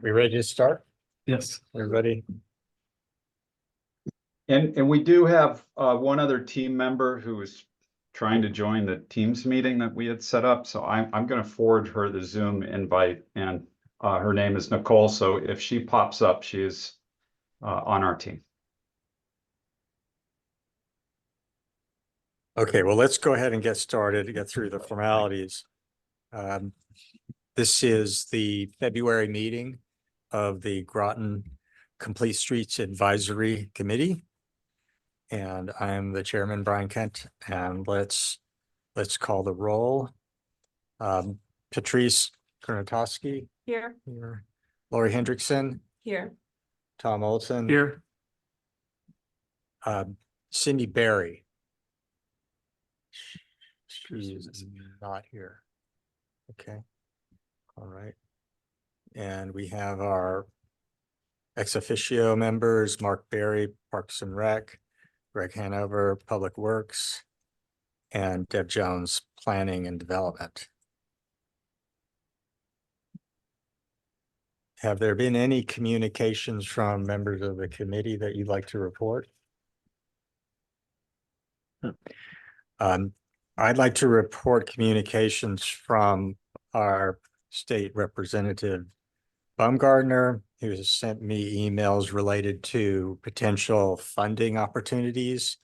We ready to start? Yes. Everybody? And we do have one other team member who is trying to join the Teams meeting that we had set up. So I'm going to forward her the Zoom invite, and her name is Nicole. So if she pops up, she is on our team. Okay, well, let's go ahead and get started to get through the formalities. This is the February meeting of the Groton Complete Streets Advisory Committee. And I am the chairman, Brian Kent, and let's call the roll. Patrice Kronatowski. Here. Here. Lori Hendrickson. Here. Tom Olson. Here. Cindy Barry. She's not here. Okay. All right. And we have our ex officio members, Mark Berry, Parks and Rec, Greg Hanover, Public Works, and Deb Jones, Planning and Development. Have there been any communications from members of the committee that you'd like to report? I'd like to report communications from our state representative, Baumgardner, who has sent me emails related to potential funding opportunities.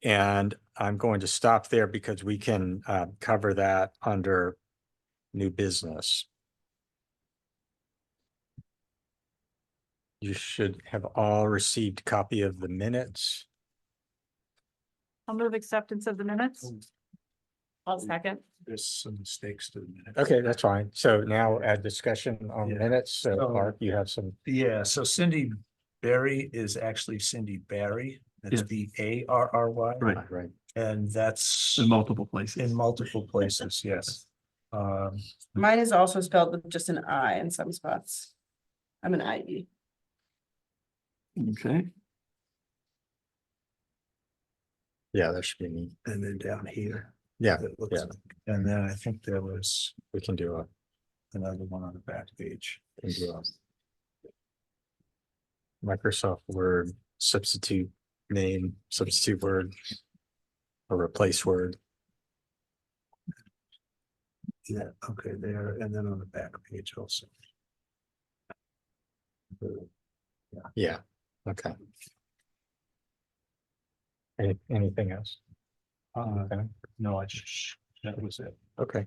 And I'm going to stop there because we can cover that under new business. You should have all received a copy of the minutes. I'll move acceptance of the minutes. I'll second. There's some mistakes to the minutes. Okay, that's fine. So now add discussion on the Yeah. minutes. So So- Mark, you have some. Yeah, so Cindy Barry is actually Cindy Barry. That's B-A-R-R-Y. Right. And that's In multiple places. in multiple places, yes. Mine is also spelled with just an I in some spots. I'm an IE. Okay. Yeah, there should be me. And then down here. Yeah, it looks yeah. like- And then I think there was we can do another one on the back page. a Microsoft Word substitute name, substitute word, or replace word. Yeah, okay, there, and then on the back page also. Yeah, okay. Anything else? Okay. No, that was it. Okay.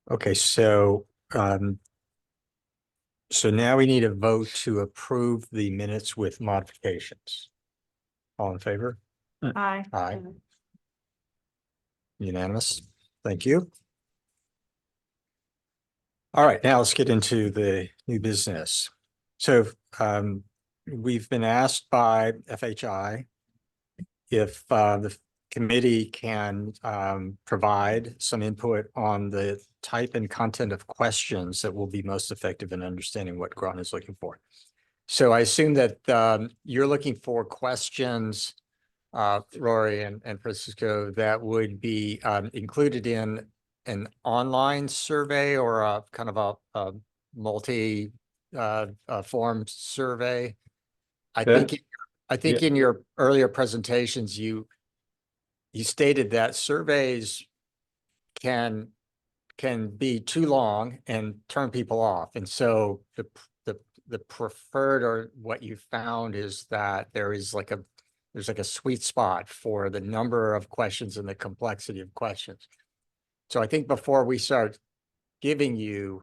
Okay, so now we need a vote to approve the minutes with modifications. All in favor? Aye. Aye. Unanimous. Thank you. All right, now let's get into the new business. So we've been asked by FHI if the committee can provide some input on the type and content of questions that will be most effective in understanding what Groton is looking for. So I assume that you're looking for questions, Rory and Francisco, that would be included in an online survey or a kind of a multi form survey. I think in your earlier presentations, you stated that surveys can be too long and turn people off. And so the preferred, or what you found, is that there's like a sweet spot for the number of questions and the complexity of questions. So I think before we start giving you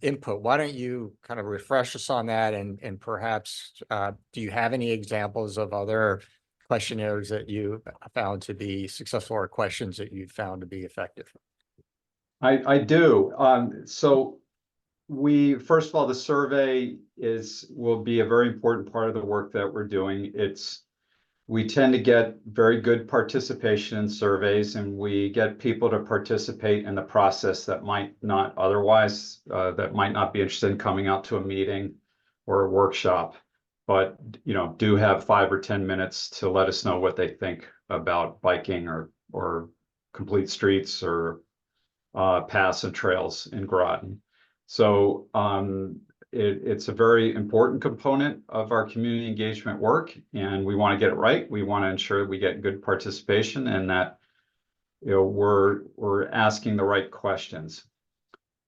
input, why don't you kind of refresh us on that, and perhaps do you have any examples of other questionnaires that you found to be successful, or questions that you found to be effective? I do. So first of all, the survey will be a very important part of the work that we're doing. We tend to get very good participation in surveys, and we get people to participate in the process that might not otherwise, that might not be interested in coming out to a meeting or a workshop, but do have 5 or 10 minutes to let us know what they think about biking or complete streets or paths and trails in Groton. So it's a very important component of our community engagement work, and we want to get it right. We want to ensure we get good participation and that we're asking the right questions.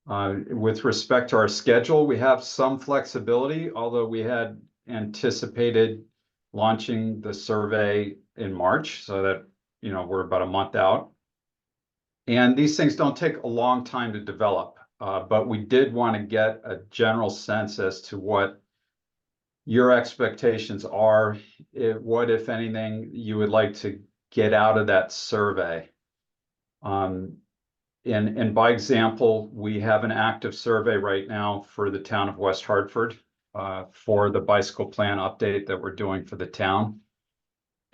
With respect to our schedule, we have some flexibility, although we had anticipated launching the survey in March, so that we're about a month out. And these things don't take a long time to develop, but we did want to get a general sense as to what your expectations are, what, if anything, you would like to get out of that survey. And by example, we have an active survey right now for the town of West Hartford for the bicycle plan update that we're doing for the town.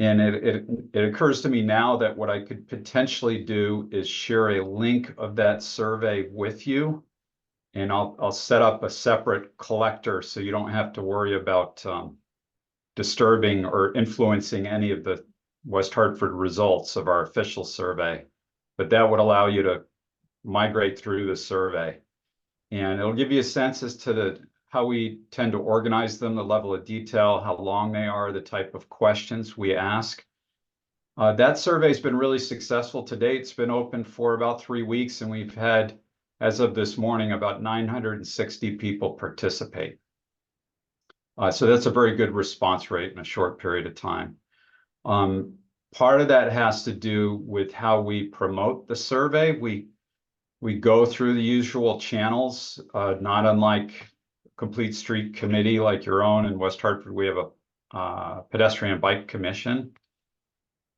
And it occurs to me now that what I could potentially do is share a link of that survey with you. And I'll set up a separate collector so you don't have to worry about disturbing or influencing any of the West Hartford results of our official survey. But that would allow you to migrate through the survey. And it'll give you a sense as to how we tend to organize them, the level of detail, how long they are, the type of questions we ask. That survey's been really successful to date. It's been open for about 3 weeks, and we've had, as of this morning, about 960 people participate. So that's a very good response rate in a short period of time. Part of that has to do with how we promote the survey. We go through the usual channels, not unlike Complete Street Committee like your own in West Hartford. We have a pedestrian bike commission,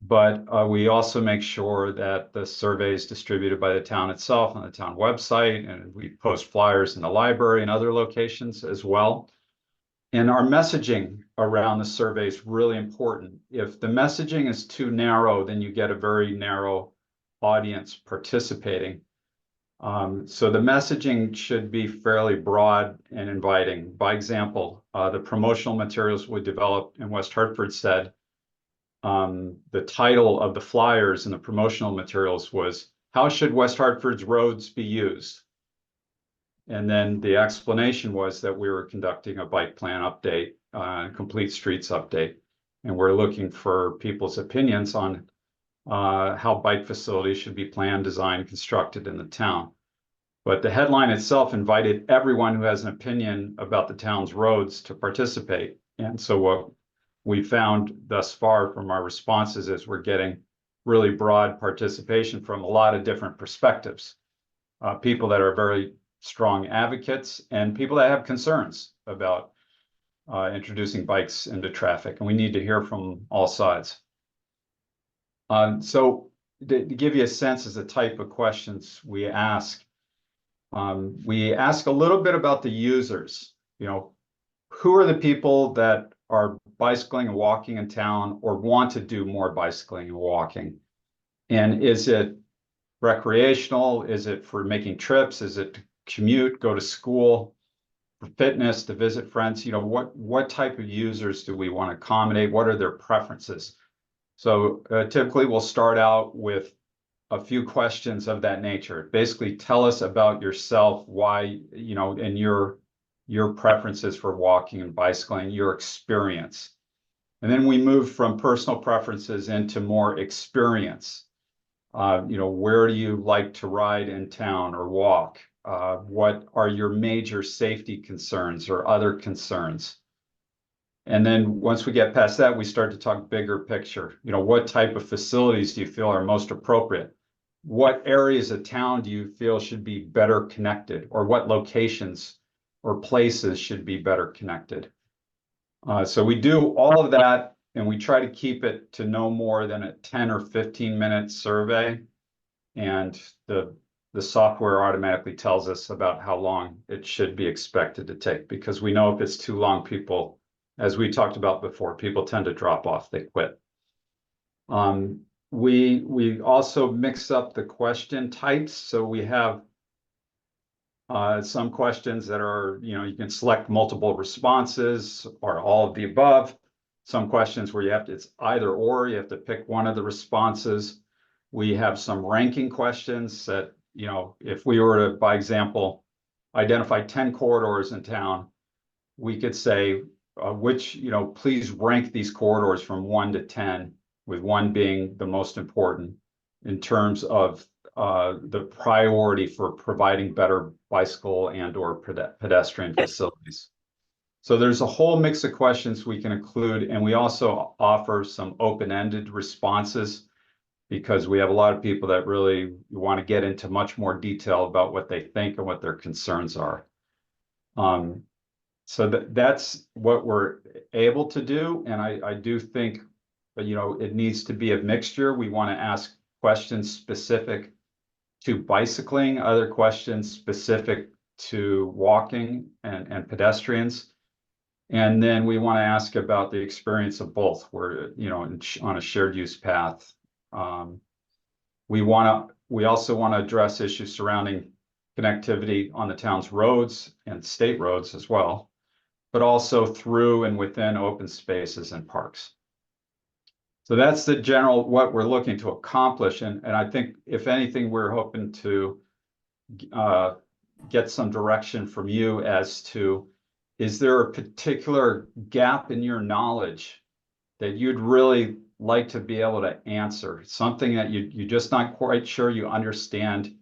but we also make sure that the survey is distributed by the town itself on the town website, and we post flyers in the library and other locations as well. And our messaging around the survey is really important. If the messaging is too narrow, then you get a very narrow audience participating. So the messaging should be fairly broad and inviting. By example, the promotional materials we developed in West Hartford said, the title of the flyers and the promotional materials was, "How should West Hartford's roads be used?" And then the explanation was that we were conducting a bike plan update, complete streets update, and we're looking for people's opinions on how bike facilities should be planned, designed, constructed in the town. But the headline itself invited everyone who has an opinion about the town's roads to participate. And so what we found thus far from our responses is we're getting really broad participation from a lot of different perspectives. People that are very strong advocates and people that have concerns about introducing bikes into traffic. And we need to hear from all sides. So to give you a sense as the type of questions we ask a little bit about the users. Who are the people that are bicycling and walking in town or want to do more bicycling and walking? And is it recreational? Is it for making trips? Is it to commute, go to school, for fitness, to visit friends? What type of users do we want to accommodate? What are their preferences? So typically we'll start out with a few questions of that nature. Basically, tell us about yourself, why, and your preferences for walking and bicycling, your experience. And then we move from personal preferences into more experience. Where do you like to ride in town or walk? What are your major safety concerns or other concerns? And then once we get past that, we start to talk bigger picture. What type of facilities do you feel are most appropriate? What areas of town do you feel should be better connected? Or what locations or places should be better connected? So we do all of that, and we try to keep it to no more than a 10 or 15-minute survey. And the software automatically tells us about how long it should be expected to take, because we know if it's too long, people, as we talked about before, people tend to drop off, they quit. We also mix up the question types. So we have some questions that are, you can select multiple responses or all of the above. Some questions where it's either or, you have to pick one of the responses. We have some ranking questions that you know, if we were to, by example, identify 10 corridors in town, we could say, which, you know, please rank these corridors from 1 to 10, with 1 being the most important in terms of the priority for providing better bicycle and or pedestrian facilities. So there's a whole mix of questions we can include, and we also offer some open-ended responses because we have a lot of people that really want to get into much more detail about what they think and what their concerns are. So that's what we're able to do, and I do think, you know, it needs to be a mixture. We want to ask questions specific to bicycling, other questions specific to walking and pedestrians. And then we want to ask about the experience of both, where, you know, on a shared use path. We also want to address issues surrounding connectivity on the town's roads and state roads as well, but also through and within open spaces and parks. So that's the general, what we're looking to accomplish. And I think if anything, we're hoping to get some direction from you as to, is there a particular gap in your knowledge that you'd really like to be able to answer? Something that you're just not quite sure you understand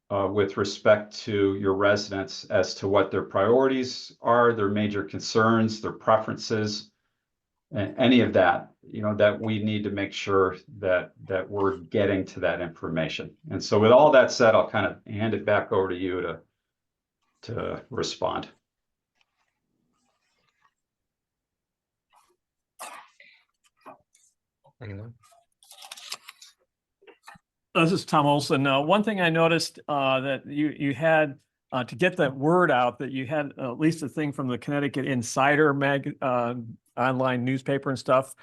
with respect to your residents as to what their priorities are, their major concerns, their preferences, and any of that, you know, that we need to make sure that we're getting to that information. And so with all that said, I'll kind of hand it back over to you to respond. This is Tom Olson. One thing I noticed that you had to get that word out, that you had at least a thing from the Connecticut Insider online newspaper and stuff.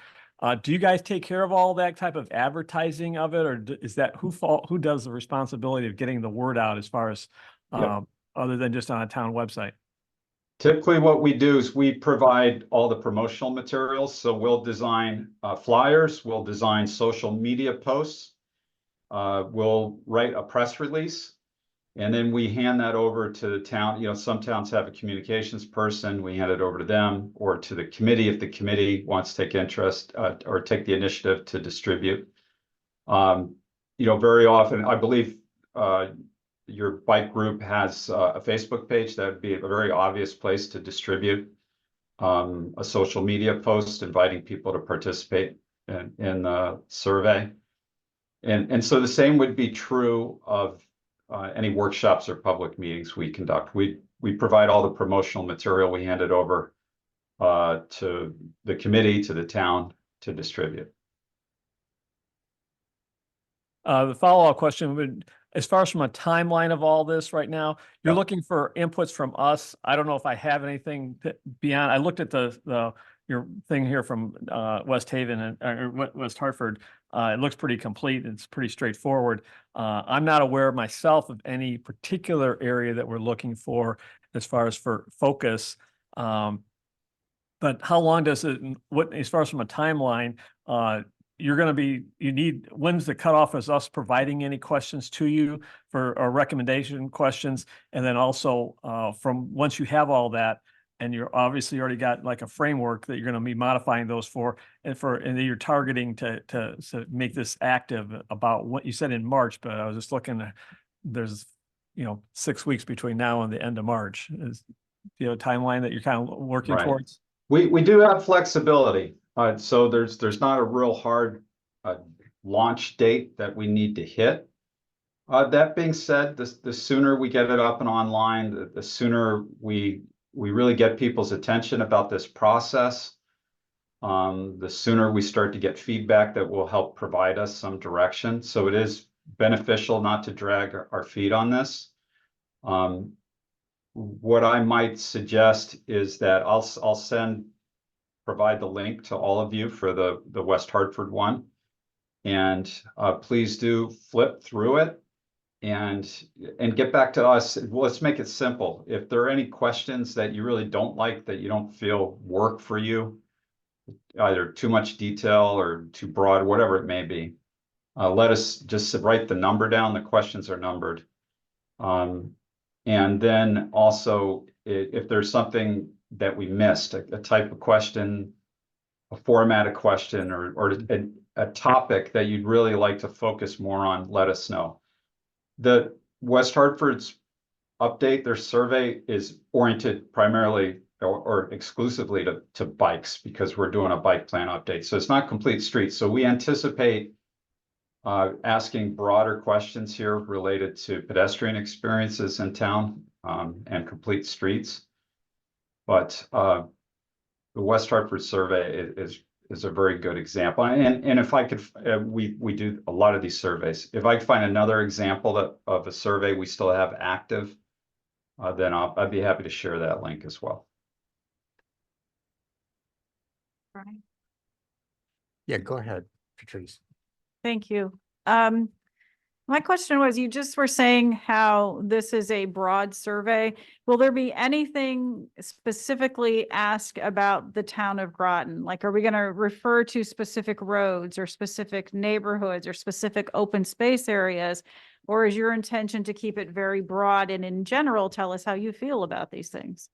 Do you guys take care of all that type of advertising of it, or is that who does the responsibility of getting the word out as far as other than just on a town website? Typically what we do is we provide all the promotional materials. So we'll design flyers, we'll design social media posts, we'll write a press release, and then we hand that over to the town. You know, some towns have a communications person, we hand it over to them or to the committee if the committee wants to take interest or take the initiative to distribute. You know, very often, I believe your bike group has a Facebook page. That would be a very obvious place to distribute a social media post inviting people to participate in the survey. And so the same would be true of any workshops or public meetings we conduct. We provide all the promotional material. We hand it over to the committee, to the town to distribute. The follow-up question would, as far as from a timeline of all this right now, you're looking for inputs from us. I don't know if I have anything beyond. I looked at your thing here from West Haven or West Hartford. It looks pretty complete. It's pretty straightforward. I'm not aware myself of any particular area that we're looking for as far as for focus. But how long does it, as far as from a timeline, when's the cutoff as us providing any questions to you or recommendation questions? And then also from once you have all that, and you're obviously already got like a framework that you're going to be modifying those for, and then you're targeting to make this active about what you said in March, but I was just looking, there's, 6 weeks between now and the end of March. Is, a timeline that you're kind of working towards? We do have flexibility. So there's not a real hard launch date that we need to hit. That being said, the sooner we get it up and online, the sooner we really get people's attention about this process. The sooner we start to get feedback that will help provide us some direction. So it is beneficial not to drag our feet on this. What I might suggest is that I'll provide the link to all of you for the West Hartford one. And please do flip through it and get back to us. Let's make it simple. If there are any questions that you really don't like, that you don't feel work for you, either too much detail or too broad, whatever it may be, let us just write the number down. The questions are numbered. And then also, if there's something that we missed, a type of question, a formatted question, or a topic that you'd really like to focus more on, let us know. The West Hartford's update, their survey is oriented primarily or exclusively to bikes, because we're doing a bike plan update. So it's not complete streets. So we anticipate asking broader questions here related to pedestrian experiences in town and complete streets. But the West Hartford survey is a very good example. And if I could, we do a lot of these surveys. If I could find another example of a survey we still have active, then I'd be happy to share that link as well. Right. Yeah, go ahead, Patrice. Thank you. My question was, you just were saying how this is a broad survey. Will there be anything specifically asked about the town of Groton? Like, are we going to refer to specific roads or specific neighborhoods or specific open space areas? Or is your intention to keep it very broad and in general, tell us how you feel about these things?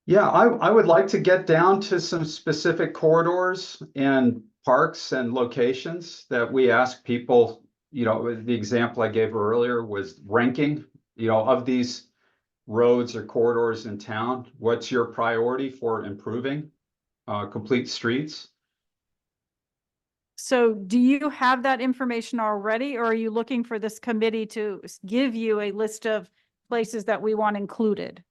Yeah, I would like to get down to some specific corridors and parks and locations that we ask people. You know, the example I gave earlier was ranking, you know, of these roads or corridors in town. What's your priority for improving complete streets? So do you have that information already, or are you looking for this committee to give you a list of places that we want included?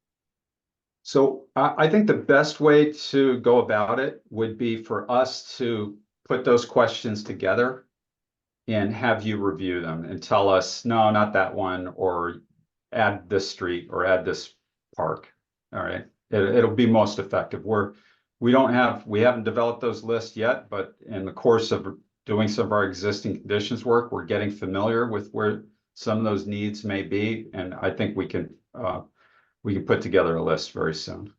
So I think the best way to go about it would be for us to put those questions together and have you review them and tell us, no, not that one, or add this street or add this park. All right, it'll be most effective. We haven't developed those lists yet, but in the course of doing some of our existing conditions work, we're getting familiar with where some of those needs may be, and I think we can put together a list very soon.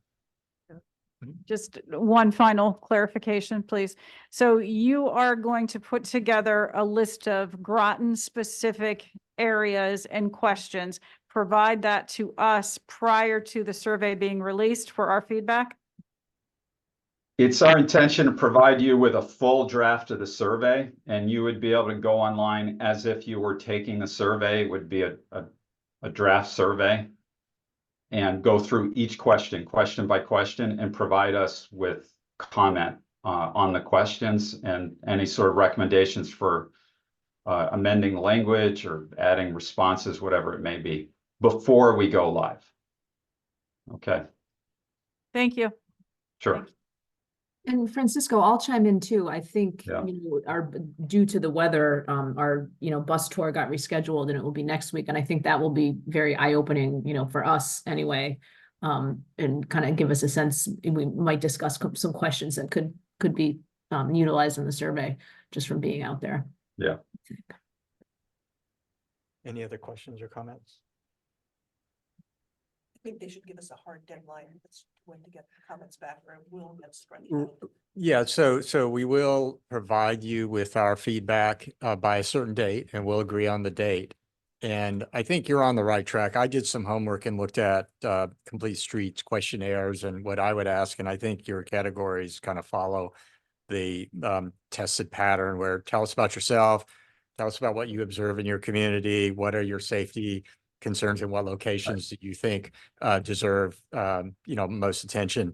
Just one final clarification, please. So you are going to put together a list of Groton specific areas and questions, provide that to us prior to the survey being released for our feedback? It's our intention to provide you with a full draft of the survey, and you would be able to go online as if you were taking the survey. It would be a draft survey, and go through each question by question, and provide us with comment on the questions and any sort of recommendations for amending language or adding responses, whatever it may be, before we go live. Okay. Thank you. Sure. And Francisco, I'll chime in too. I think, Yeah. Due to the weather, our, bus tour got rescheduled and it will be next week. And I think that will be very eye-opening, for us anyway. And kind of give us a sense, we might discuss some questions that could be utilized in the survey just from being out there. Yeah. Any other questions or comments? I think they should give us a hard deadline. That's when to get the comments back, or we'll get spread. Yeah, so we will provide you with our feedback by a certain date, and we'll agree on the date. And I think you're on the right track. I did some homework and looked at complete streets questionnaires and what I would ask, and I think your categories kind of follow the tested pattern, where tell us about yourself, tell us about what you observe in your community, what are your safety concerns, and what locations do you think deserve most attention.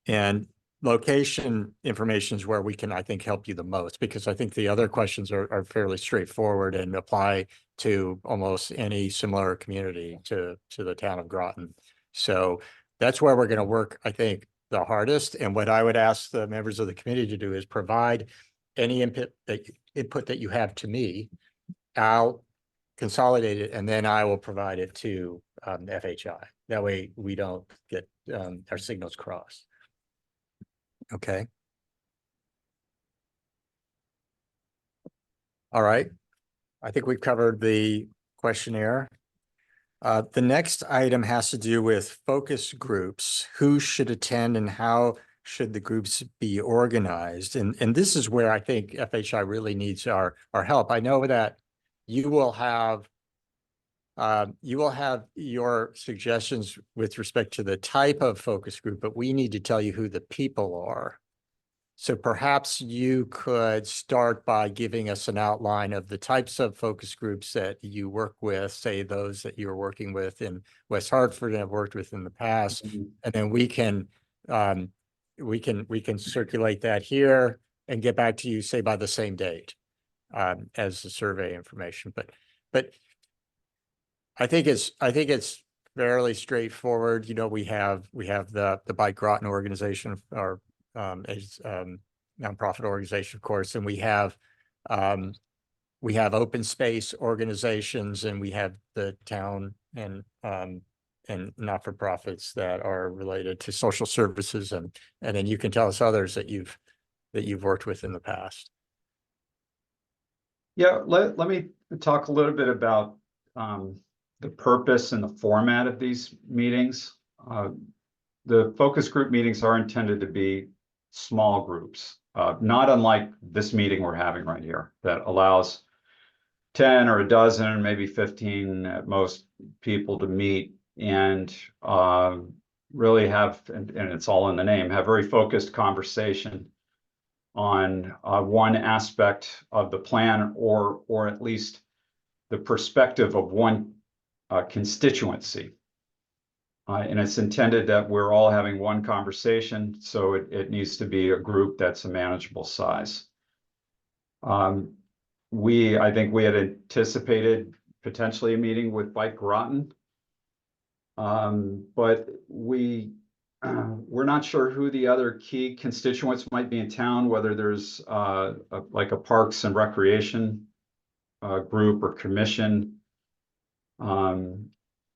And location information is where we can, I think, help you the most, because I think the other questions are fairly straightforward and apply to almost any similar community to the town of Groton. So that's where we're going to work, I think, the hardest. And what I would ask the members of the committee to do is provide any input that you have to me. I'll consolidate it, and then I will provide it to FHI. That way we don't get our signals crossed. Okay. All right. I think we've covered the questionnaire. The next item has to do with focus groups. Who should attend and how should the groups be organized? And this is where I think FHI really needs our help. I know that you will have your suggestions with respect to the type of focus group, but we need to tell you who the people are. So perhaps you could start by giving us an outline of the types of focus groups that you work with, say those that you're working with in West Hartford and have worked with in the past. And then we can circulate that here and get back to you, say by the same date as the survey information. But I think it's fairly straightforward. You know, we have the Bike Groton organization, or nonprofit organization, of course, and we have open space organizations, and we have the town and not-for-profits that are related to social services, and then you can tell us others that you've worked with in the past. Yeah, let me talk a little bit about the purpose and the format of these meetings. The focus group meetings are intended to be small groups, not unlike this meeting we're having right here that allows 10 or a dozen, maybe 15 at most people to meet and really have, and it's all in the name, have very focused conversation on one aspect of the plan, or at least the perspective of one constituency. And it's intended that we're all having one conversation, so it needs to be a group that's a manageable size. I think we had anticipated potentially a meeting with Bike Groton, but we're not sure who the other key constituents might be in town, whether there's like a Parks and Recreation group or commission,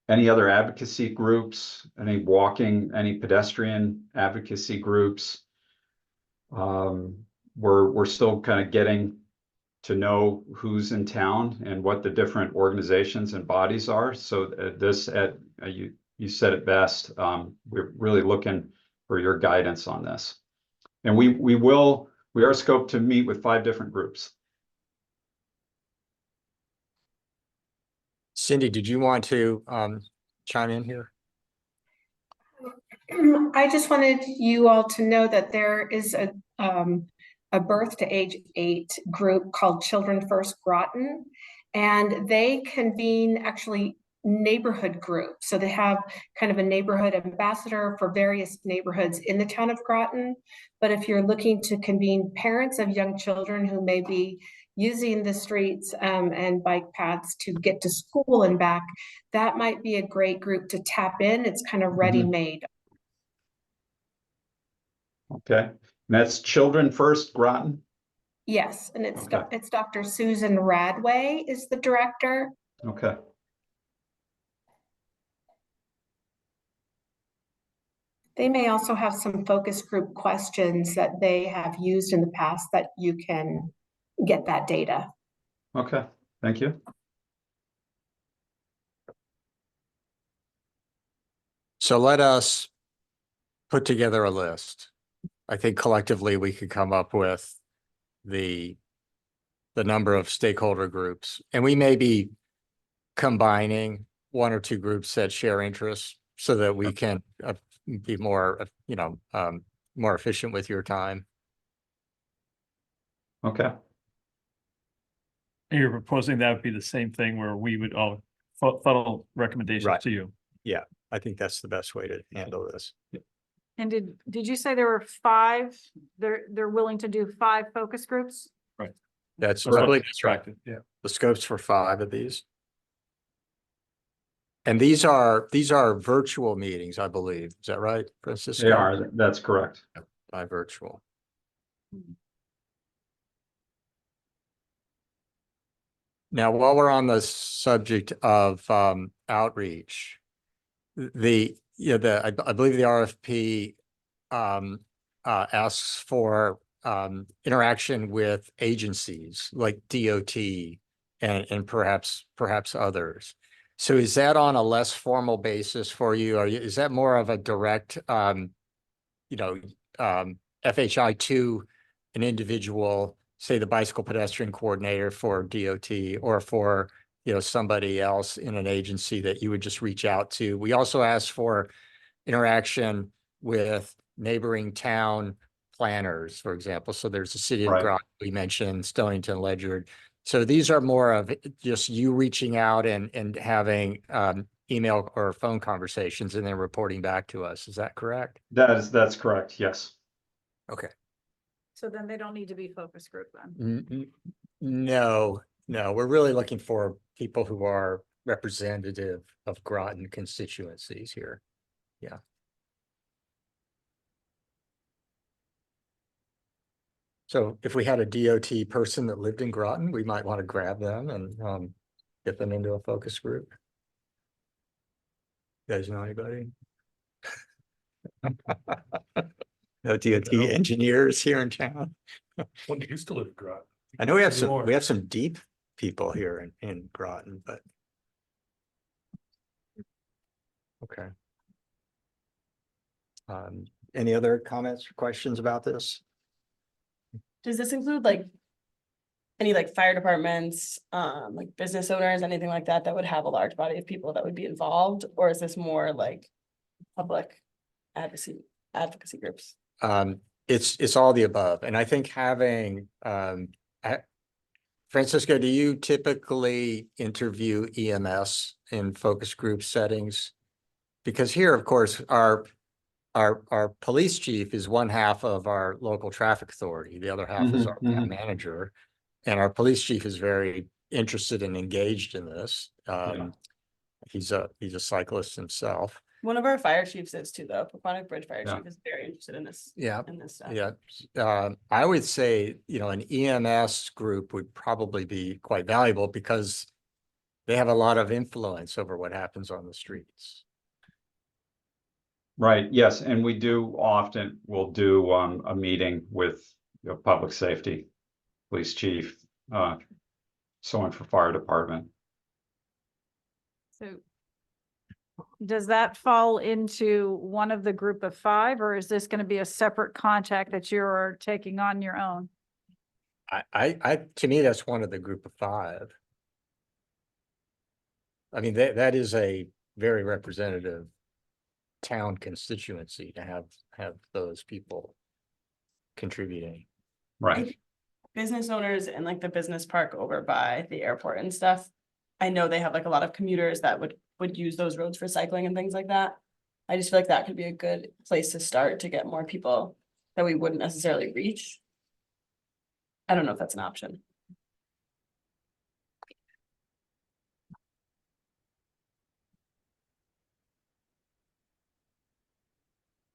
any other advocacy groups, any pedestrian advocacy groups. We're still kind of getting to know who's in town and what the different organizations and bodies are. So you said it best. We're really looking for your guidance on this. And we are scoped to meet with 5 different groups. Cindy, did you want to chime in here? I just wanted you all to know that there is a birth to age 8 group called Children First Groton, and they convene actually neighborhood groups. So they have kind of a neighborhood ambassador for various neighborhoods in the town of Groton. But if you're looking to convene parents of young children who may be using the streets and bike paths to get to school and back, that might be a great group to tap in. It's kind of ready-made. Okay, and that's Children First Groton? Yes, and it's Okay. it's Dr. Susan Radway is the director. Okay. They may also have some focus group questions that they have used in the past that you can get that data. Okay, thank you. So let us put together a list. I think collectively we could come up with the number of stakeholder groups, and we may be combining 1 or 2 groups that share interests so that we can be more, more efficient with your time. Okay. And you're proposing that would be the same thing where we would all funnel recommendations Right. to you. Yeah, I think that's the best way to handle this. And did you say there were 5? They're willing to do 5 focus groups? That's That's what really I'm distracted, yeah. the scopes for 5 of these. And these are virtual meetings, I believe. Is that right, Francisco? They are, that's correct. By virtual. Now, while we're on the subject of outreach, I believe the RFP asks for interaction with agencies like DOT and perhaps others. So is that on a less formal basis for you? Is that more of a direct, FHI to an individual, say the bicycle pedestrian coordinator for DOT or for, somebody else in an agency that you would just reach out to. We also ask for interaction with neighboring town planners, for example. So there's the city of Right. Groton, we mentioned Stonington, Ledyard. So these are more of just you reaching out and having email or phone conversations and then reporting back to us. Is that correct? That's correct, yes. Okay. So then they don't need to be focus group then. No, we're really looking for people who are representative of Groton constituencies here. Yeah. So if we had a DOT person that lived in Groton, we might want to grab them and get them into a focus group. You guys know anybody? No DOT engineers here in town. When you used to live in Groton. I know we have Anymore. some deep people here in Groton, but. Okay. Any other comments or questions about this? Does this include like any like fire departments, like business owners, anything like that, that would have a large body of people that would be involved? Or is this more like public advocacy groups? It's all the above. And I think having, Francisco, do you typically interview EMS in focus group settings? Because here, of course, our police chief is one half of our local traffic authority. The other half is our town manager. And our police chief is very interested and engaged in this. He's a cyclist himself. One of our fire chiefs is too, though. Paquonic Bridge Fire Yeah. Chief is very interested in this. Yeah. In this stuff. Yeah, I would say, an EMS group would probably be quite valuable because they have a lot of influence over what happens on the streets. Right, yes, and we'll do a meeting with public safety, police chief, someone for fire department. So does that fall into one of the group of 5, or is this going to be a separate contact that you're taking on your own? To me, that's one of the group of 5. I mean, that is a very representative town constituency to have those people contributing. Right, Business owners and like the business park over by the airport and stuff. I know they have like a lot of commuters that would use those roads for cycling and things like that. I just feel like that could be a good place to start to get more people that we wouldn't necessarily reach. I don't know if that's an option.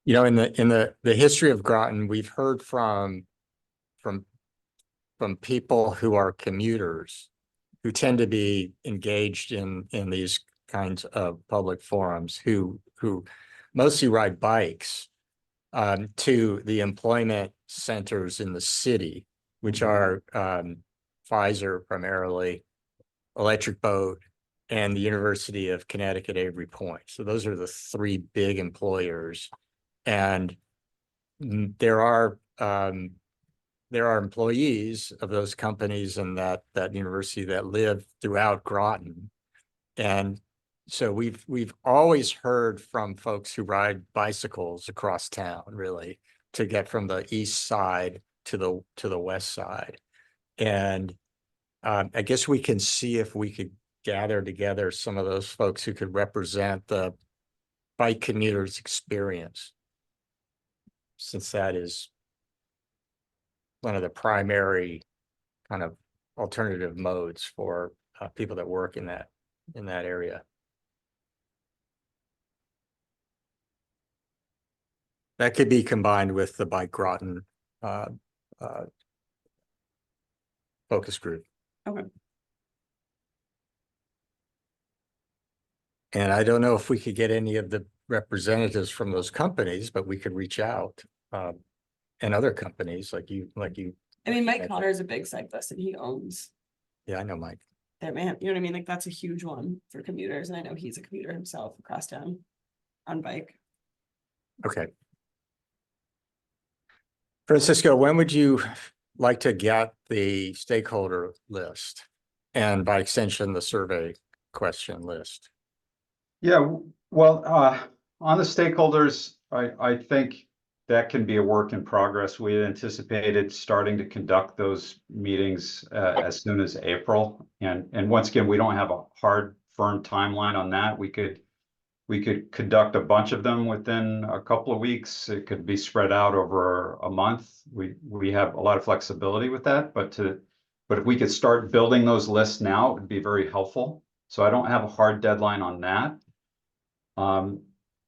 In the history of Groton, we've heard from people who are commuters who tend to be engaged in these kinds of public forums, who mostly ride bikes to the employment centers in the city, which are Pfizer primarily, Electric Boat, and the University of Connecticut Avery Point. So those are the 3 big employers. And there are employees of those companies and that university that live throughout Groton. And so we've always heard from folks who ride bicycles across town, really, to get from the east side to the west side. And I guess we can see if we could gather together some of those folks who could represent the bike commuters' experience, since that is one of the primary kind of alternative modes for people that work in that area. That could be combined with the Bike Groton focus group. Okay. And I don't know if we could get any of the representatives from those companies, but we could reach out and other companies like you. I mean, Mike Connor is a big cyclist and he owns Yeah, I know Mike. that, man. You know what I mean? Like that's a huge one for commuters. And I know he's a commuter himself across town on bike. Okay. Francisco, when would you like to get the stakeholder list? And by extension, the survey question list? Yeah, well, on the stakeholders, I think that can be a work in progress. We had anticipated starting to conduct those meetings as soon as April. And once again, we don't have a hard, firm timeline on that. We could conduct a bunch of them within a couple of weeks. It could be spread out over a month. We have a lot of flexibility with that, but if we could start building those lists now, it would be very helpful. So I don't have a hard deadline on that.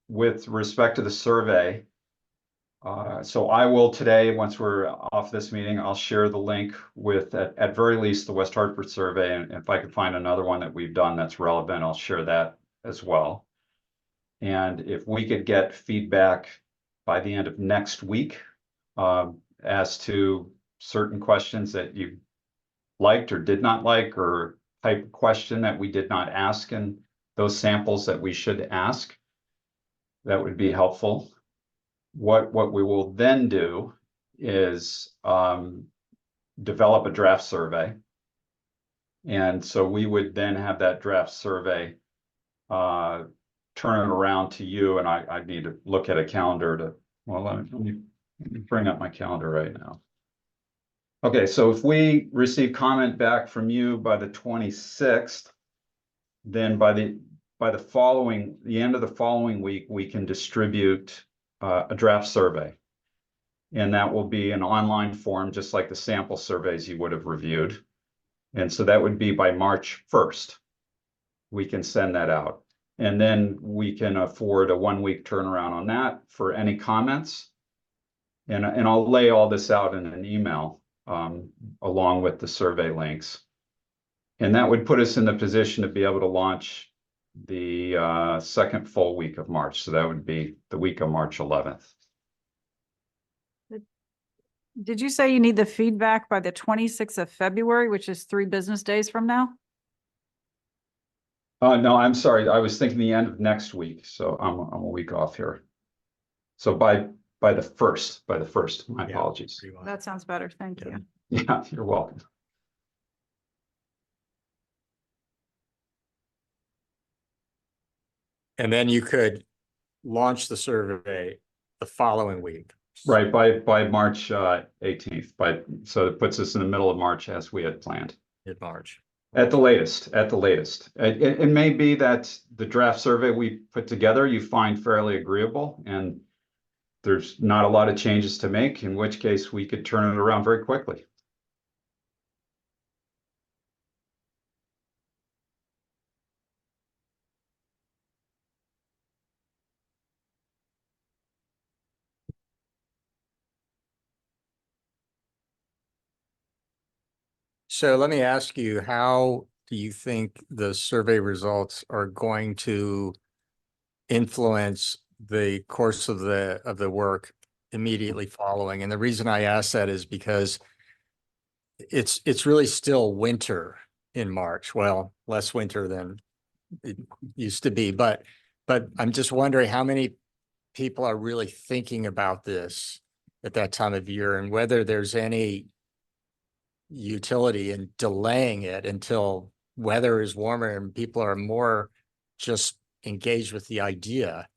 With respect to the survey, so I will today, once we're off this meeting, I'll share the link with, at very least, the West Hartford survey. And if I can find another one that we've done that's relevant, I'll share that as well. And if we could get feedback by the end of next week as to certain questions that you liked or did not like, or type of question that we did not ask in those samples that we should ask, that would be helpful. What we will then do is develop a draft survey. And so we would then have that draft survey turn it around to you, and I need to look at a calendar to, well, let me bring up my calendar right now. Okay, so if we receive comment back from you by the 26th, then by the end of the following week, we can distribute a draft survey. And that will be an online form, just like the sample surveys you would have reviewed. And so that would be by March 1st. We can send that out. And then we can afford a 1-week turnaround on that for any comments. And I'll lay all this out in an email along with the survey links. And that would put us in the position to be able to launch the second full week of March. So that would be the week of March 11th. Did you say you need the feedback by the 26th of February, which is 3 business days from now? No, I'm sorry. I was thinking the end of next week. So I'm a week off here. So by the first, my Yeah. apologies. That sounds better. Thank Yeah. you. Yeah, you're welcome. And then you could launch the survey the following week. Right, by March 18th, so it puts us in the middle of March as we had planned. Mid-March. At the latest. It may be that the draft survey we put together, you find fairly agreeable, and there's not a lot of changes to make, in which case we could turn it around very quickly. So let me ask you, how do you think the survey results are going to influence the course of the work immediately following? And the reason I ask that is because it's really still winter in March. Well, less winter than it used to be, but I'm just wondering how many people are really thinking about this at that time of year, and whether there's any utility in delaying it until weather is warmer and people are more just engaged with the idea,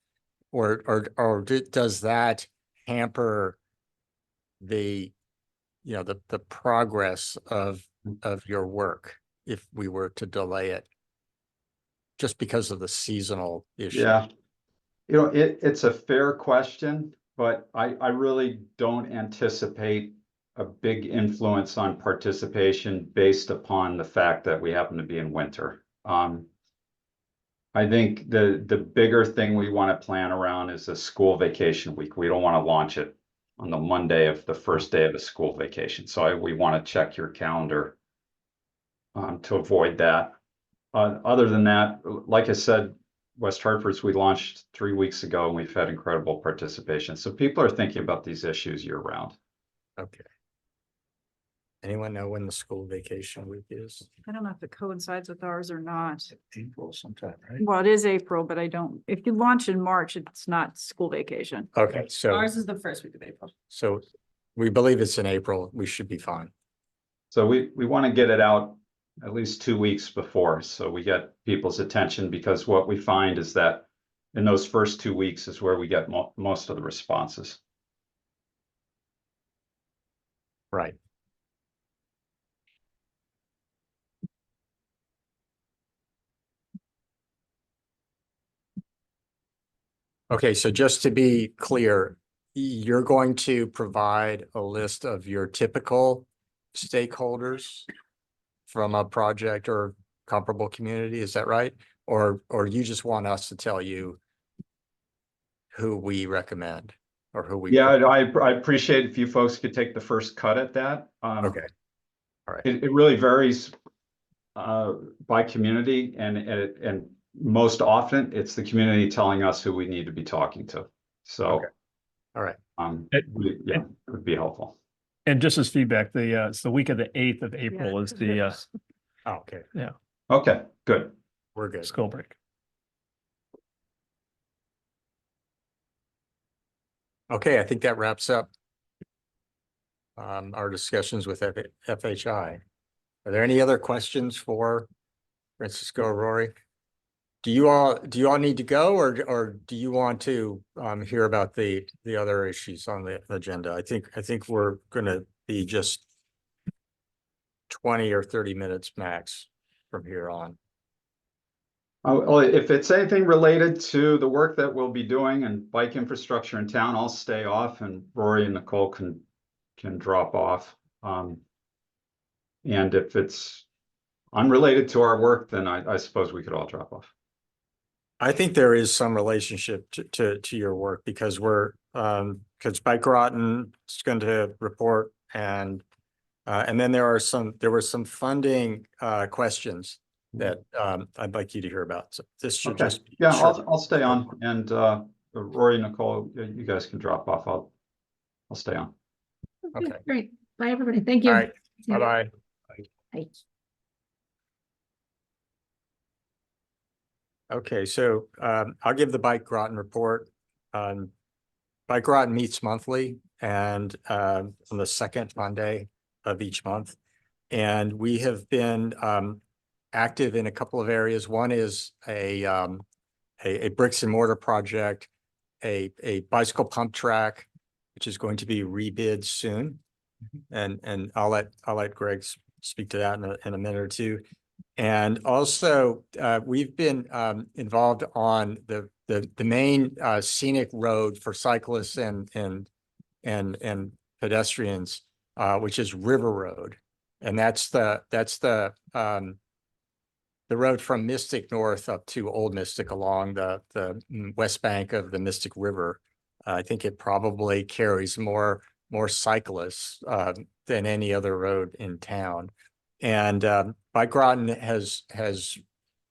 or does that hamper the the progress of your work if we were to delay it just because of the seasonal issue? Yeah, it's a fair question, but I really don't anticipate a big influence on participation based upon the fact that we happen to be in winter. I think the bigger thing we want to plan around is a school vacation week. We don't want to launch it on the Monday of the first day of the school vacation. So we want to check your calendar to avoid that. Other than that, like I said, West Hartford's we launched 3 weeks ago and we've had incredible participation. So people are thinking about these issues year round. Okay. Anyone know when the school vacation week is? I don't know if it coincides with ours or not. April sometime, right? Well, it is April, but if you launch in March, it's not school vacation. Okay, so Ours is the first week of April. We believe it's in April. We should be fine. So we want to get it out at least 2 weeks before, so we get people's attention, because what we find is that in those first 2 weeks is where we get most of the responses. Right. Okay, so just to be clear, you're going to provide a list of your typical stakeholders from a project or comparable community, is that right? Or you just want us to tell you who we recommend or who we? Yeah, I appreciate if you folks could take the first cut at that. Okay, all right. It really varies by community, and most often it's the community telling us who we need to be talking to. So, Okay. All right. yeah, it would be helpful. And just as feedback, it's the week of the 8th of April is the Oh, okay, Okay, good. we're good. school break. Okay, I think that wraps up our discussions with FHI. Are there any other questions for Francisco or Rory? Do you all need to go, or do you want to hear about the other issues on the agenda? I think we're gonna be just 20 or 30 minutes max from here on. Well, if it's anything related to the work that we'll be doing and bike infrastructure in town, I'll stay off, and Rory and Nicole can drop off. And if it's unrelated to our work, then I suppose we could all drop off. I think there is some relationship to your work, because because Bike Groton is going to report, and then there were some funding questions that I'd like you to hear about. So this should just be short. I'll stay on, and Rory, Nicole, you guys can drop off. I'll stay on. Okay. Great. Bye, everybody. Thank you. All right. Bye-bye. Bye. Okay, so I'll give the Bike Groton report. Bike Groton meets monthly, and on the second Monday of each month. And we have been active in a couple of areas. One is a bricks and mortar project, a bicycle pump track, which is going to be rebid soon. And I'll let Greg speak to that in a minute or two. And also, we've been involved on the main scenic road for cyclists and pedestrians, which is River Road, and that's the road from Mystic North up to Old Mystic along the west bank of the Mystic River. I think it probably carries more cyclists than any other road in town. And Bike Groton has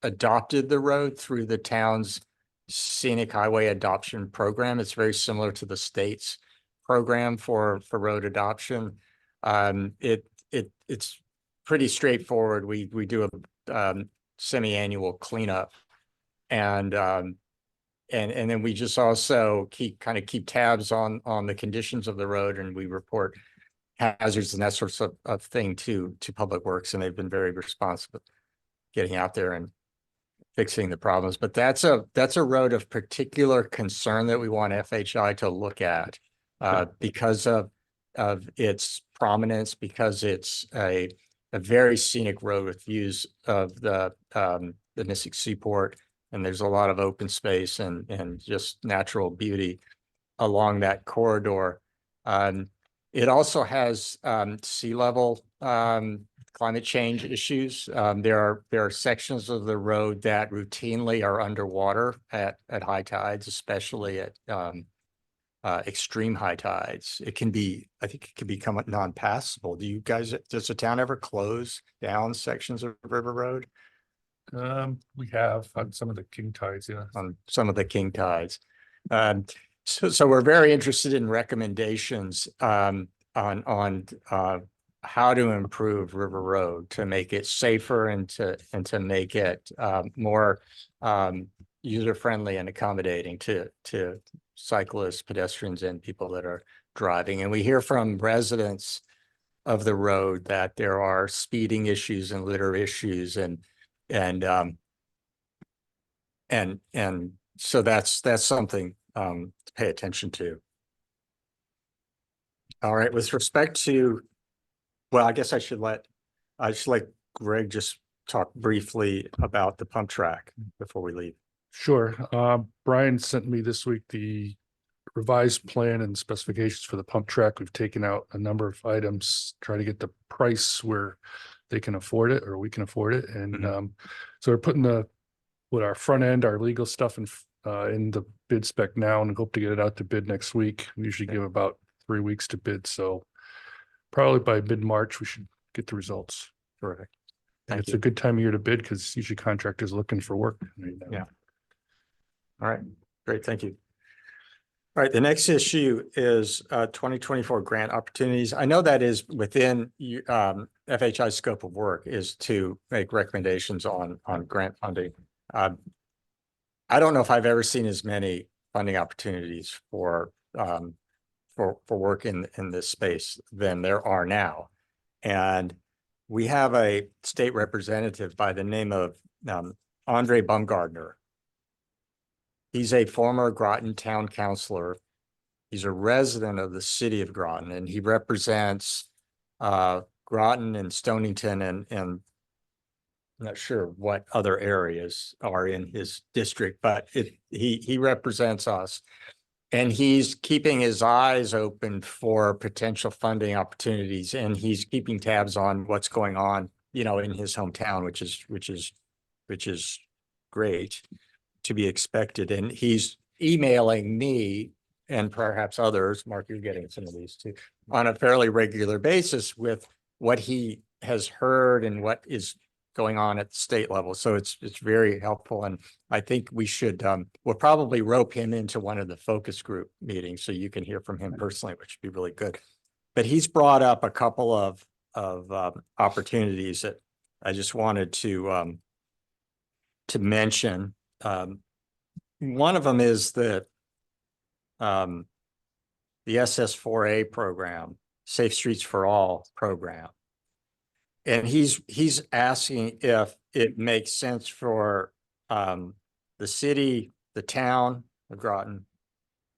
adopted the road through the town's scenic highway adoption program. It's very similar to the state's program for road adoption. It's pretty straightforward. We do a semi-annual cleanup, and then we just also keep tabs on the conditions of the road, and we report hazards and that sorts of thing to Public Works, and they've been very responsive getting out there and fixing the problems. But that's a road of particular concern that we want FHI to look at because of its prominence, because it's a very scenic road with views of the Mystic Seaport, and there's a lot of open space and just natural beauty along that corridor. It also has sea level climate change issues. There are sections of the road that routinely are underwater at high tides, especially at extreme high tides. I think it can become non-passable. Does the town ever close down sections of River Road? We have on some of the king tides, yeah. On some of the king tides. So we're very interested in recommendations on how to improve River Road to make it safer and to make it more user-friendly and accommodating to cyclists, pedestrians, and people that are driving. And we hear from residents of the road that there are speeding issues and litter issues and so that's something to pay attention to. All right, with respect to, well, I guess I should let Greg just talk briefly about the pump track before we leave. Sure. Brian sent me this week the revised plan and specifications for the pump track. We've taken out a number of items, try to get the price where they can afford it or we can afford it. And so we're putting our front end, our legal stuff in the bid spec now and hope to get it out to bid next week. We usually give about 3 weeks to bid. So probably by mid-March, we should get the results. Terrific. And Thank it's you. a good time of year to bid because usually contractors are looking for work right now. Yeah. All right, great, thank you. All right, the next issue is 2024 grant opportunities. I know that is within FHI's scope of work is to make recommendations on grant funding. I don't know if I've ever seen as many funding opportunities for work in this space than there are now. And we have a state representative by the name of Andre Bumgardner. He's a former Groton town councilor. He's a resident of the city of Groton, and he represents Groton and Stonington and I'm not sure what other areas are in his district, but he represents us. And he's keeping his eyes open for potential funding opportunities, and he's keeping tabs on what's going on, in his hometown, which is great, to be expected. And he's emailing me and perhaps others, Mark, you're getting some of these too, on a fairly regular basis with what he has heard and what is going on at the state level. So it's very helpful. And I think we should, we'll probably rope him into one of the focus group meetings so you can hear from him personally, which would be really good. But he's brought up a couple of opportunities that I just wanted to mention. One of them is the SS4A program, Safe Streets for All program. And he's asking if it makes sense for the city, the town of Groton,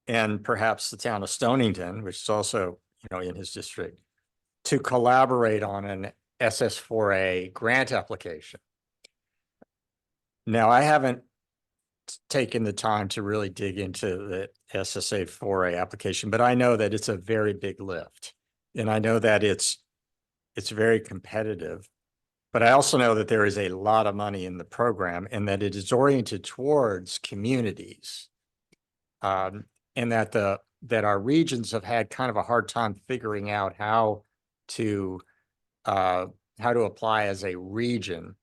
and perhaps the town of Stonington, which is also, in his district, to collaborate on an SS4A grant application. Now, I haven't taken the time to really dig into the SSA4A application, but I know that it's a very big lift. And I know that it's very competitive, but I also know that there is a lot of money in the program and that it is oriented towards communities. And that our regions have had kind of a hard time figuring out how to apply as a region.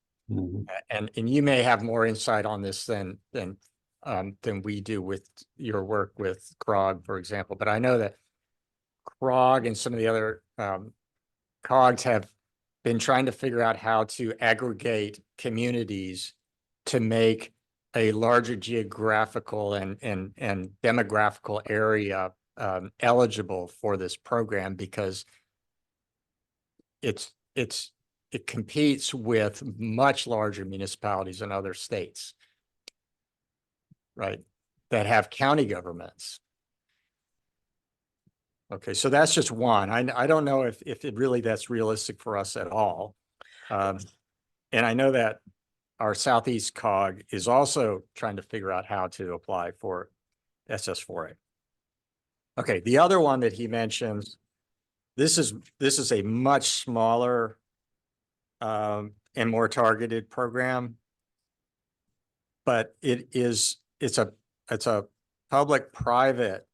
And you may have more insight on this than we do with your work with CROG, for example. But I know that CROG and some of the other COGs have been trying to figure out how to aggregate communities to make a larger geographical and demographical area eligible for this program, because it competes with much larger municipalities in other states, right, that have county governments. Okay, so that's just one. I don't know if that's realistic for us at all. And I know that our Southeast COG is also trying to figure out how to apply for SS4A. Okay, the other one that he mentions, this is a much smaller and more targeted program, but it's a public-private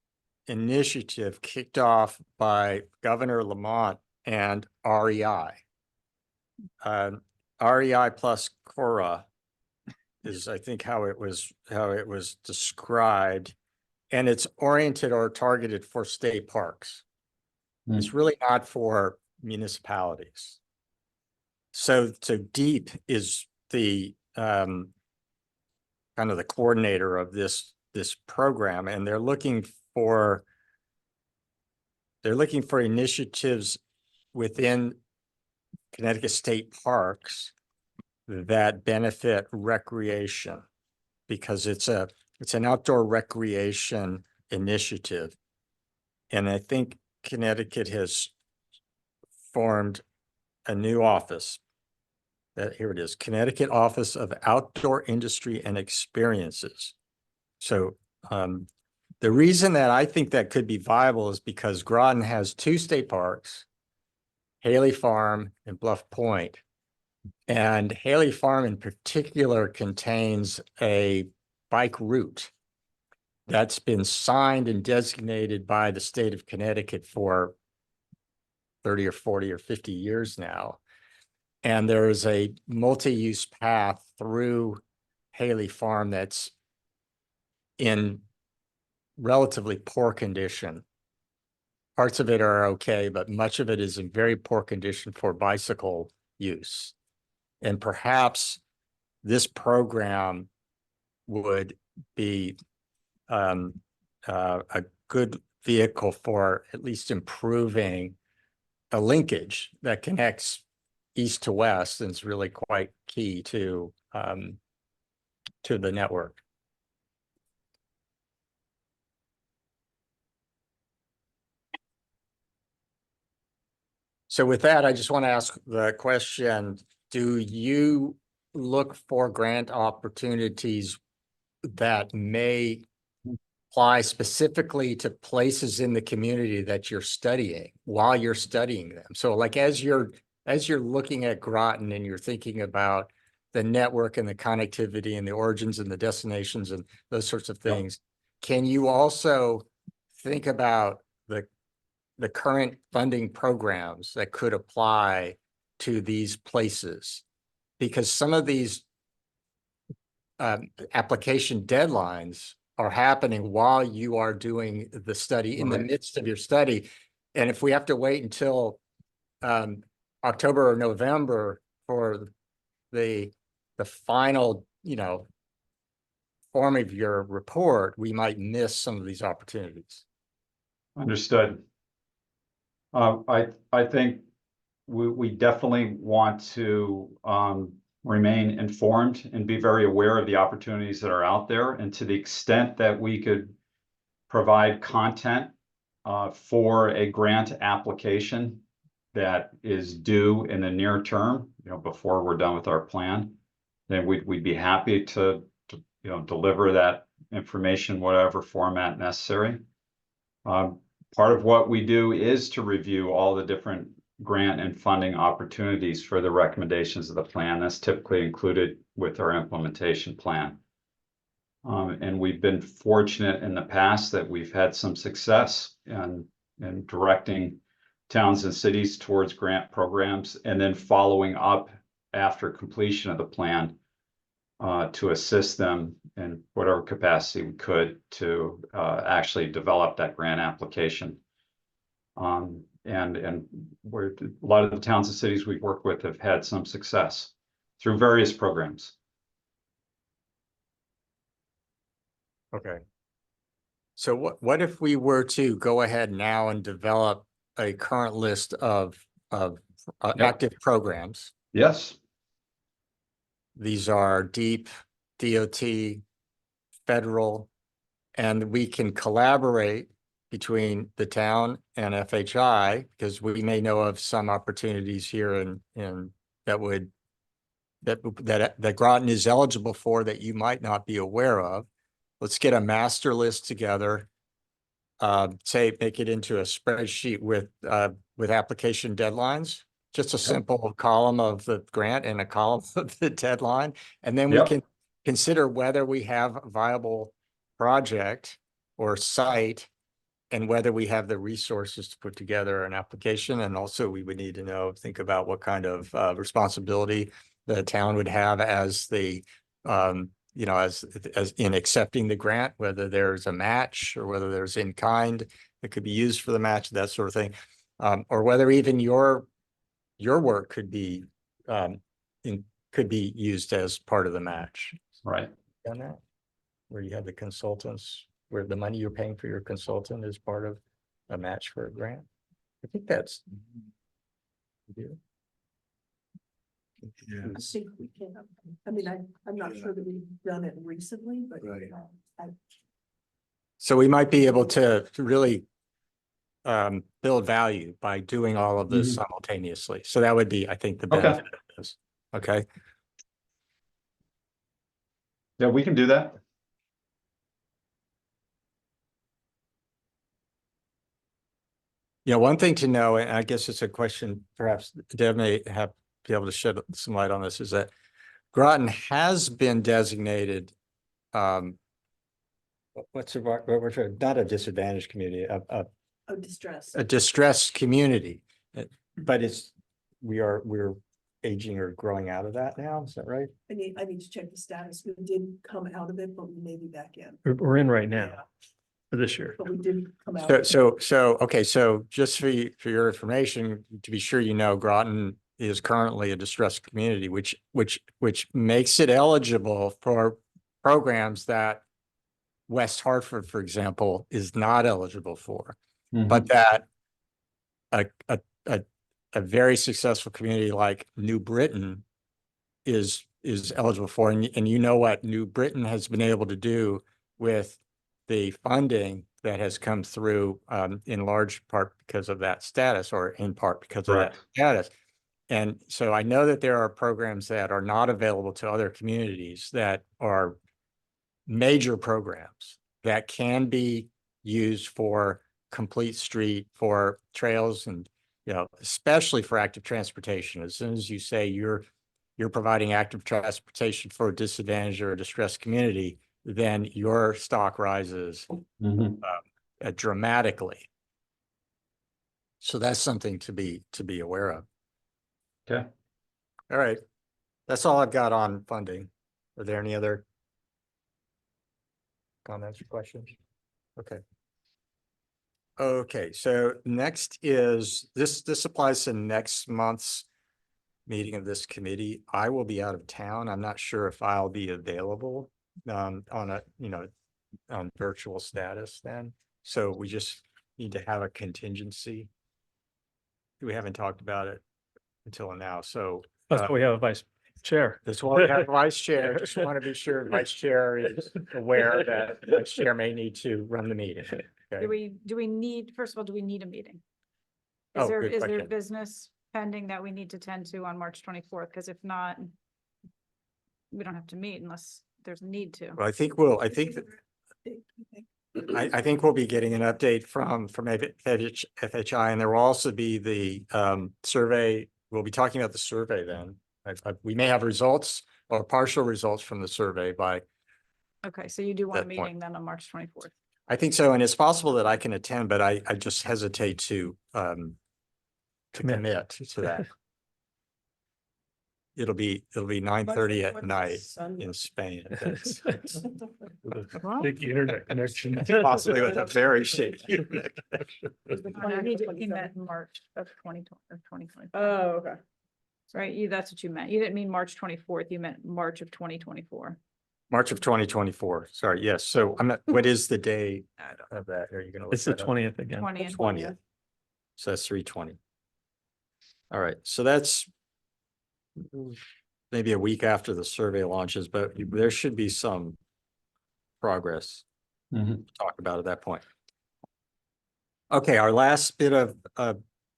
initiative kicked off by Governor Lamont and REI. REI plus Cora is, I think, how it was described, and it's oriented or targeted for state parks. It's really not for municipalities. So Deep is the kind of the coordinator of this program, and they're looking for they're looking for initiatives within Connecticut state parks that benefit recreation, because it's an outdoor recreation initiative. And I think Connecticut has formed a new office. Here it is, Connecticut Office of Outdoor Industry and Experiences. So the reason that I think that could be viable is because Groton has 2 state parks, Haley Farm and Bluff Point. And Haley Farm in particular contains a bike route that's been signed and designated by the state of Connecticut for 30 or 40 or 50 years now. And there is a multi-use path through Haley Farm that's in relatively poor condition. Parts of it are okay, but much of it is in very poor condition for bicycle use. And perhaps this program would be a good vehicle for at least improving a linkage that connects east to west, and is really quite key to the network. So with that, I just want to ask the question, do you look for grant opportunities that may apply specifically to places in the community that you're studying while you're studying them? So like as you're looking at Groton and you're thinking about the network and the connectivity and the origins and the destinations and those sorts of things, can you also think about the current funding programs that could apply to these places? Because some of these application deadlines are happening while you are doing the study, in the midst of your study. And if we have to wait until October or November for the final, form of your report, we might miss some of these opportunities. Understood. I think we definitely want to remain informed and be very aware of the opportunities that are out there. And to the extent that we could provide content for a grant application that is due in the near term, before we're done with our plan, then we'd be happy to deliver that information, whatever format necessary. Part of what we do is to review all the different grant and funding opportunities for the recommendations of the plan. That's typically included with our implementation plan. And we've been fortunate in the past that we've had some success in directing towns and cities towards grant programs, and then following up after completion of the plan to assist them in whatever capacity we could to actually develop that grant application. And we're, a lot of the towns and cities we've worked with have had some success through various programs. Okay. So what if we were to go ahead now and develop a current list of active programs? Yes. These are deep, DOT, federal, and we can collaborate between the town and FHI, because we may know of some opportunities here in that Groton is eligible for that you might not be aware of. Let's get a master list together. Make it into a spreadsheet with application deadlines. Just a simple column of the grant and a column of the deadline. And then we can consider whether we have a viable project or site and whether we have the resources to put together an application. And also we would need to think about what kind of responsibility the town would have as the, as in accepting the grant, whether there's a match or whether there's in kind that could be used for the match, that sort of thing. Or whether even your work could be used as part of the match. Right. Done that? Where you have the consultants, where the money you're paying for your consultant is part of a match for a grant. I think that's. I think we can. I mean, I'm not sure that we've done it recently, but. Right. So we might be able to really build value by doing all of this simultaneously. So that would be, I think, the Okay. benefit of this. Okay. Yeah, we can do that. Yeah, one thing to know, and I guess it's a question, perhaps Deb may be able to shed some light on this, is that Groton has been designated, what's the word, not a disadvantaged community, Oh, distress. a distressed community. But we're aging or growing out of that now, is that right? I need to check the status. We did come out of it, but we may be back in. We're in right now Yeah, for this year. but we did come out. Okay, so just for your information, to be sure, you know, Groton is currently a distressed community, which makes it eligible for programs that West Hartford, for example, is not eligible for, but that a very successful community like New Britain is eligible for, and you know what New Britain has been able to do with the funding that has come through in large part because of that status, or in part because of that status. And so I know that there are programs that are not available to other communities that are major programs that can be used for complete street, for trails, and, you know, especially for active transportation. As soon as you say you're providing active transportation for a disadvantaged or a distressed community, then your stock rises dramatically. So that's something to be aware of. Okay. All right. That's all I've got on funding. Are there any other comments or questions? Okay. Okay, so next is this applies to next month's meeting of this committee. I will be out of town. I'm not sure if I'll be available on a, on virtual status then. So we just need to have a contingency. We haven't talked about it until now, so That's why we have a vice chair. that's why we have vice chair. Just want to be sure vice chair is aware that vice chair may need to run the meeting. Okay. Do we need, first of all, do we need a meeting? Oh, Is there good question. business pending that we need to tend to on March 24th? Because if not, we don't have to meet unless there's a need to. Well, I think I think we'll be getting an update from FHI, and there will also be the survey. We'll be talking about the survey then. We may have results or partial results from the survey by. Okay, so you do want a that point. meeting then on March 24th? I think so, and it's possible that I can attend, but I just hesitate to commit to that. It'll be 9:30 at night in Spain. Big internet connection. Possibly with a very shaky internet connection. He meant March of 2020. Oh, okay. Right, that's what you meant. You didn't mean March 24th, you meant March of 2024. March of 2024. Sorry, yes. So I'm not, what is the day of that? Are you gonna? It's the 20th again. 20th. So that's 3/20. All right, so that's maybe a week after the survey launches, but there should be some progress to talk about at that point. Okay, our last bit of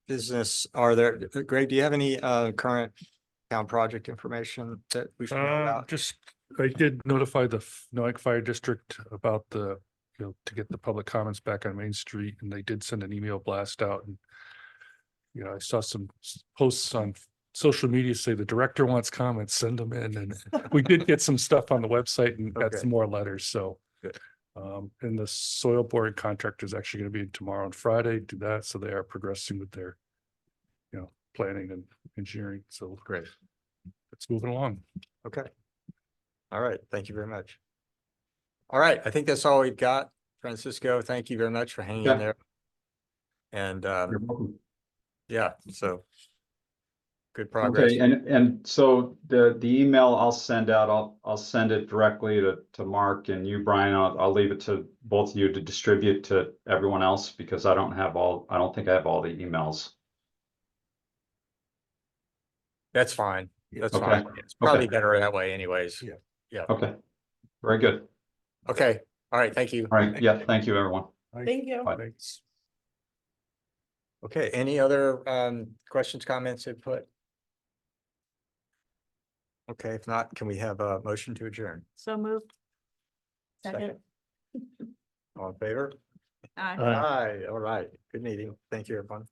business, Greg, do you have any current town project information that we should know about? I did notify the Noack Fire District about to get the public comments back on Main Street, and they did send an email blast out. And, I saw some posts on social media say the director wants comments, send them in. And we did get some stuff on the website and got some more letters. So, good. And the soil boring contractor is actually going to be tomorrow and Friday, do that. So they are progressing with their, planning and engineering. So Great. It's moving along. Okay. All right. Thank you very much. All right. I think that's all we've got. Francisco, thank you very much for hanging in there. And You're welcome. yeah, so good progress. Okay, and so the email I'll send out, I'll send it directly to Mark and you, Brian. I'll leave it to both of you to distribute to everyone else because I don't think I have all the emails. That's fine. That's Okay. fine. It's probably Okay. better that way anyways. Yeah. Okay, very good. Okay, all right, thank you. All right, yeah, thank you, everyone. Thank you. Bye. Thanks. Okay, any other questions, comments, input? Okay, if not, can we have a motion to adjourn? So moved. Second. All in favor? Aye. Aye, all right. Good meeting. Thank you, everyone.